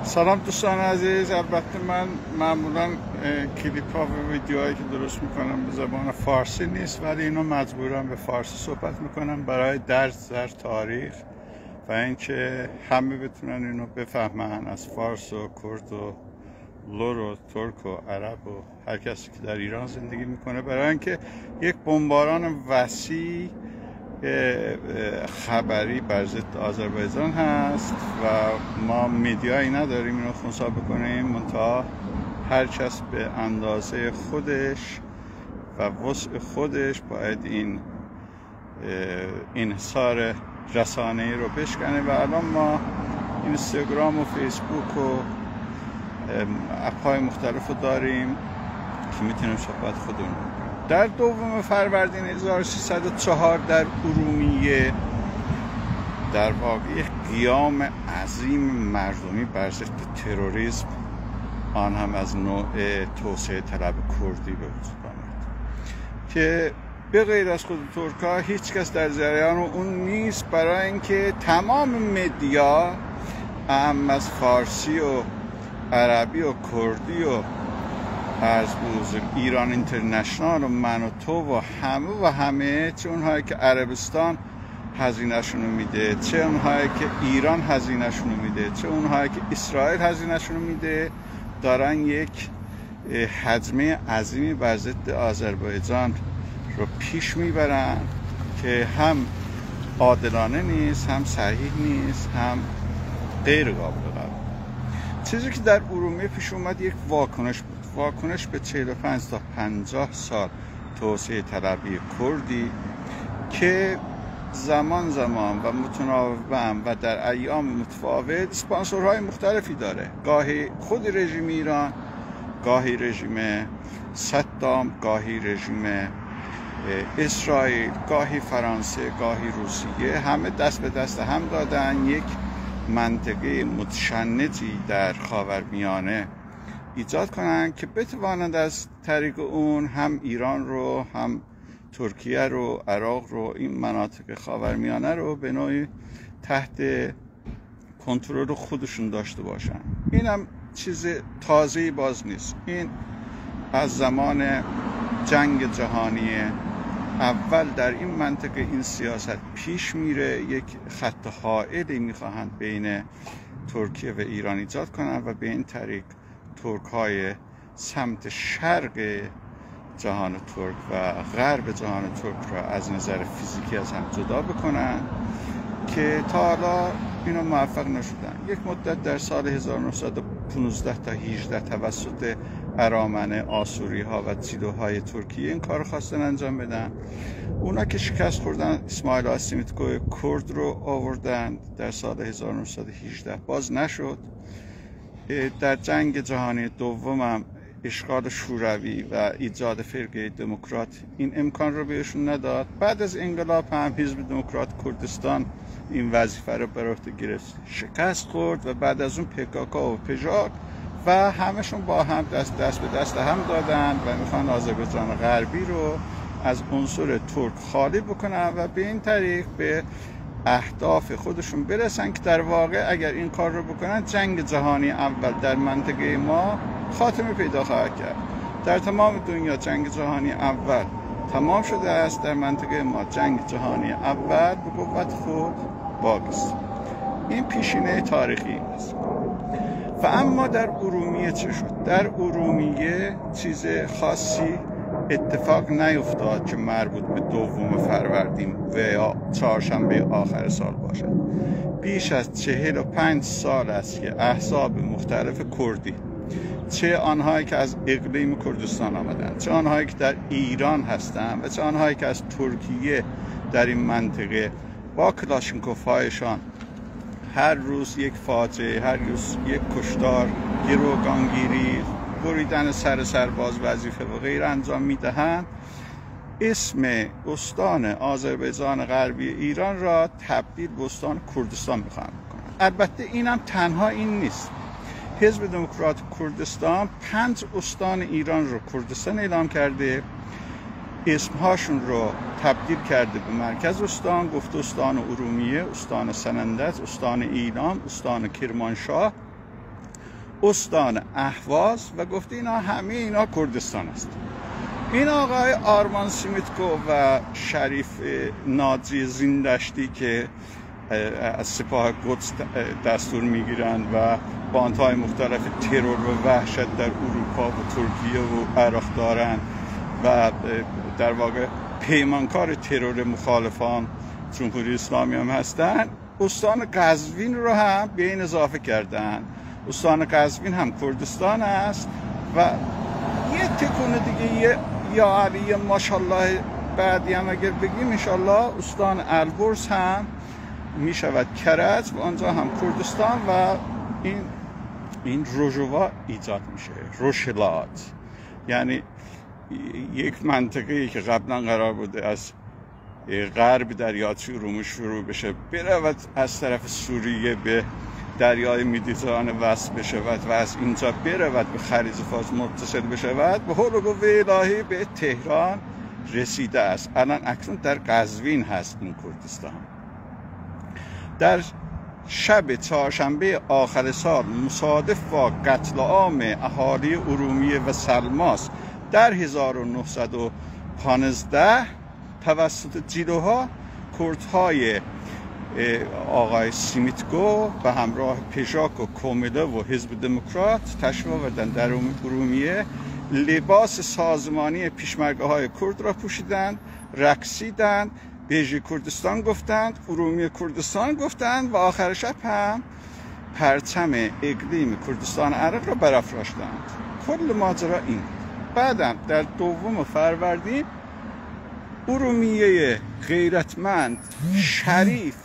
سلام دوستان عزیز. البته من معمولا کلیپ ها و ویدیوهایی که درست میکنم به زبان فارسی نیست، ولی اینو مجبورم به فارسی صحبت میکنم برای درس در تاریخ و اینکه همه بتونن اینو بفهمن، از فارس و کرد و لور و ترک و عرب و هر کسی که در ایران زندگی میکنه، برای اینکه یک بمباران وسیع خبری بر ضد آذربایجان هست و ما میدیایی نداریم اینو خنثی بکنیم، منتها هر کس به اندازه خودش و وسع خودش باید این انحصار رسانه‌ای رو بشکنه و الان ما اینستاگرام و فیسبوک و اپ‌های مختلف رو داریم که میتونیم صحبت خودمون. در 2 فروردین 1304 در ارومیه در واقع قیام عظیم مردمی بر ضد تروریسم، آن هم از نوع توسعه طلب کردی به وجود آمد که به غیر از خود ترک‌ها هیچ کس در جریان اون نیست، برای اینکه تمام مدیا هم از فارسی و عربی و کردی و از ایران اینترنشنال و من و تو و همه چه اونهایی که عربستان هزینه‌شون رو میده، چه اونهایی که ایران هزینه‌شون رو میده، چه اونهایی که اسرائیل هزینه‌شون رو میده، دارن یک هجمه عظیمی بر ضد آذربایجان رو پیش میبرن که هم عادلانه نیست، هم صحیح نیست، هم غیر قابل قبول. چیزی که در ارومیه پیش اومد یک واکنش بود، واکنش به 45 تا 50 سال توسعه طلبی کردی که زمان و متناوب و در ایام متفاوت اسپانسورهای مختلفی داره، گاهی خود رژیم ایران، گاهی رژیم صدام، گاهی رژیم اسرائیل، گاهی فرانسه، گاهی روسیه، همه دست به دست هم دادن یک منطقه متشنجی در خاورمیانه ایجاد کنن که بتوانند از طریق اون هم ایران رو، هم ترکیه رو، عراق رو، این مناطق خاورمیانه رو به نوعی تحت کنترل خودشون داشته باشن. این هم چیز تازه‌ای باز نیست، این از زمان جنگ جهانی اول در این منطقه این سیاست پیش میره. یک خط حائلی میخواهند بین ترکیه و ایران ایجاد کنند و به این طریق ترک‌های سمت شرق جهان ترک و غرب جهان ترک را از نظر فیزیکی از هم جدا بکنن که تا حالا اینا موفق نشدن. یک مدت در سال 1915 تا 18 توسط ارامن آسوری ها و چیدوهای ترکیه این کار خواستن انجام بدن. اونا که شکست خوردن، اسماعیل آسیمیتکوی کرد رو آوردن در سال 1918، باز نشد. در جنگ جهانی دوم هم اشغال شوروی و ایجاد فرقه دموکرات این امکان رو بهشون نداد. بعد از انقلاب هم حزب دموکرات کردستان این وظیفه رو بر عهده گرفت، شکست خورد و بعد از اون PKK و PJAK و همشون با هم دست به دست هم دادن و میخوان آذربایجان غربی رو از عنصر ترک خالی بکنن و به این طریق به اهداف خودشون برسن که در واقع اگر این کار رو بکنن جنگ جهانی اول در منطقه ما خاتمه پیدا خواهد کرد. در تمام دنیا جنگ جهانی اول تمام شده است، در منطقه ما جنگ جهانی اول به قوت خود باقی است. این پیشینه تاریخی است. و اما در ارومیه چه شد؟ در ارومیه چیز خاصی اتفاق نیفتاد که مربوط به 2 فروردین و یا چهارشنبه آخر سال باشد. بیش از 45 سال است که احزاب مختلف کردی، چه آنهایی که از اقلیم کردستان آمدند، چه آنهایی که در ایران هستند و چه آنهایی که از ترکیه در این منطقه با کلاشینکوف‌هایشان هر روز یک فاجعه، هر روز یک کشتار، گروگانگیری، بریدن سر سرباز وظیفه و غیر انجام میدهند، اسم استان آذربایجان غربی ایران را تبدیل به استان کردستان میخواهند بکنند. البته اینم تنها این نیست. حزب دموکرات کردستان 5 استان ایران رو کردستان اعلام کرده، اسمهاشون رو تبدیل کرده به مرکز استان، گفته استان ارومیه، استان سنندج، استان ایلام، استان کرمانشاه استان اهواز و گفته اینا همه اینا کردستان است. این آقای آرمان سیمیتکو و شریف نادری زیندشتی که از سپاه قدس دستور میگیرند و باندهای مختلف ترور و وحشت در اروپا و ترکیه و عراق دارند و در واقع پیمانکار ترور مخالفان جمهوری اسلامی هم هستند، استان قزوین رو هم به این اضافه کردن. استان قزوین هم کردستان است و یه تکون دیگه یا علی ماشاءالله بعدی هم اگر بگیم انشالله استان البرز هم می شود کرج و آنجا هم کردستان و این روژوا ایجاد میشه. روشلات یعنی یک منطقه‌ای که قبلا قرار بوده از غرب دریاچه ارومیه شروع بشه برود از طرف سوریه به دریای مدیترانه وصل بشود و از اینجا برود به خلیج فارس متصل بشود به حول و قوه الهی به تهران رسیده است. الان اکنون در قزوین هست این کردستان. در شب چهارشنبه آخر سال مصادف با قتل عام اهالی ارومیه و سلماس در 1915 توسط جیلوها، کردهای آقای سیمیتکو به همراه پژاک و کومله و حزب دموکرات تشریف آوردن در ارومیه، لباس سازمانی پیشمرگه های کرد را پوشیدند، رقصیدند، بیژی کردستان گفتند، ارومیه کردستان گفتند و آخر شب هم پرچم اقلیم کردستان عراق را برافراشتند. کل ماجرا این. بعدم در 2 فروردین ارومیه غیرتمند، شریف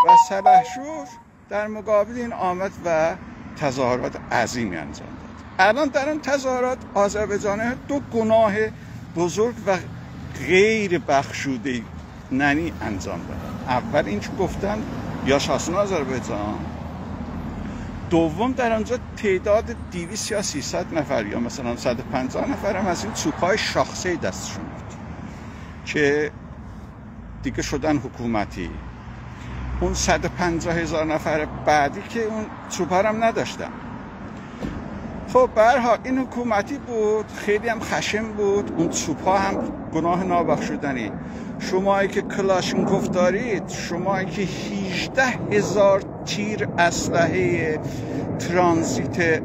و سلحشور در مقابل این آمد و تظاهرات عظیمی انجام داد. الان در این تظاهرات آذربایجان 2 گناه بزرگ و غیر بخشوده ننی انجام دادن. اول این که گفتن یا شاسون آذربایجان، دوم در آنجا تعداد 200 یا 300 نفر یا مثلا 150 نفر هم از این چوب‌های شاخصه دستشون بود که دیگه شدن حکومتی. اون 150,000 نفر بعدی که اون چوب‌ها هم نداشتن. خب به هر حال این حکومتی بود، خیلی هم خشن بود، اون چوب‌ها هم گناه نابخشودنی. شمایی که کلاشینکوف دارید، شمایی که 18,000 تیر اسلحه ترانزیت،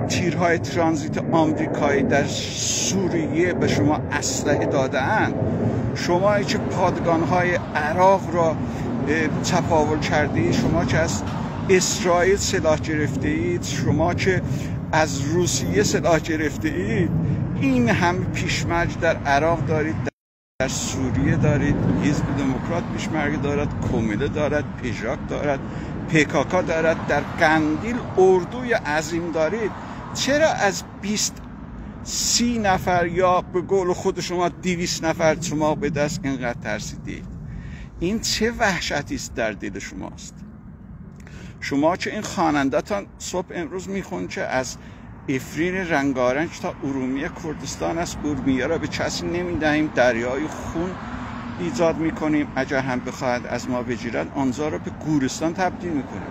تیرهای ترانزیت آمریکایی در سوریه به شما اسلحه دادن، شمایی که پادگان‌های عراق را چپاول کرده اید، شما که از اسرائیل سلاح گرفته اید، شما که از روسیه سلاح گرفته اید، این همه پیشمرگ در عراق دارید، در سوریه دارید، حزب دموکرات پیشمرگ دارد، کومله دارد، پژاک دارد، پیکاکا دارد، در قندیل اردوی عظیم دارید. چرا از 20-30 نفر یا به قول خود شما 200 نفر شما به دست اینقدر ترسیدید؟ این چه وحشتی است در دل شماست؟ شما که این خواننده‌تان صبح امروز میخون که از افرین رنگارنج تا ارومیه کردستان است، ارومیه را به کسی نمیدهیم، دریای خون ایجاد میکنیم، اگر هم بخواهد از ما بگیرد آنجا را به گورستان تبدیل میکنیم.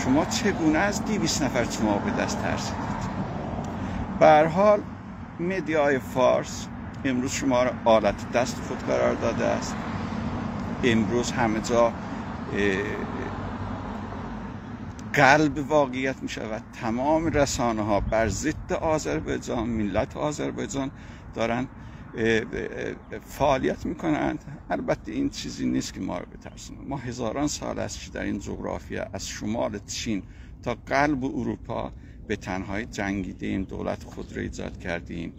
شما چگونه از 200 نفر شما به دست ترسیدید؟ به هر حال مدیای فارس امروز شما را آلت دست خود قرار داده است. امروز همه جا قلب واقعیت می شود. تمام رسانه ها بر ضد آذربایجان، ملت آذربایجان دارن فعالیت می کنند. البته این چیزی نیست که ما رو بترسونه. ما هزاران سال است که در این جغرافیا از شمال چین تا قلب اروپا به تنهایی جنگیدیم، دولت خود را ایجاد کردیم،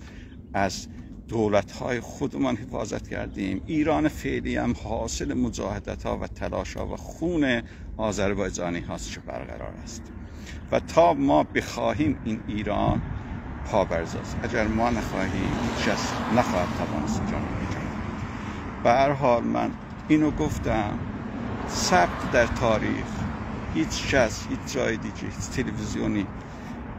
از دولت‌های خودمان حفاظت کردیم. ایران فعلی هم حاصل مجاهدت‌ها و تلاش‌ها و خون آذربایجانی هاست که برقرار است و تا ما بخواهیم این ایران پابرجاست. اگر ما نخواهیم کس نخواهد توانست ایران رو بجنگد. به هر حال من اینو گفتم، ثبت در تاریخ، هیچ کس، هیچ جای دیگه، هیچ تلویزیونی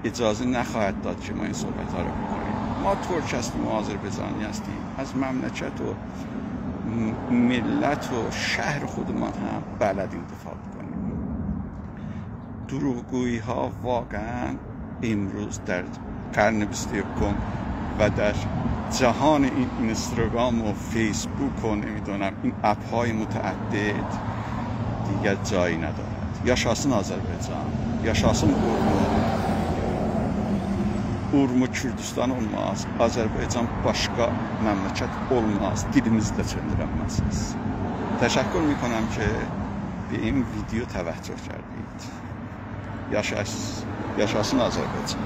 اجازه نخواهد داد که ما این صحبت‌ها رو بکنیم. ما ترک هستیم و آذربایجانی هستیم، از مملکت و ملت و شهر خودمان هم بلدیم دفاع بکنیم. دروغگویی ها واقعا امروز در قرن 21 و در جهان این اینستاگرام و فیسبوک و نمیدونم این اپ های متعدد دیگر جایی ندارد. Yaşasın Azərbaycan, yaşasın Urmu Kürdistan olmaz, Azərbaycan başqa məmləkət olmaz, dilimizdə çöndürənməsiz. Təşəkkür میکنم که به این ویدیو توجه کردید. Yaşasın Azərbaycan.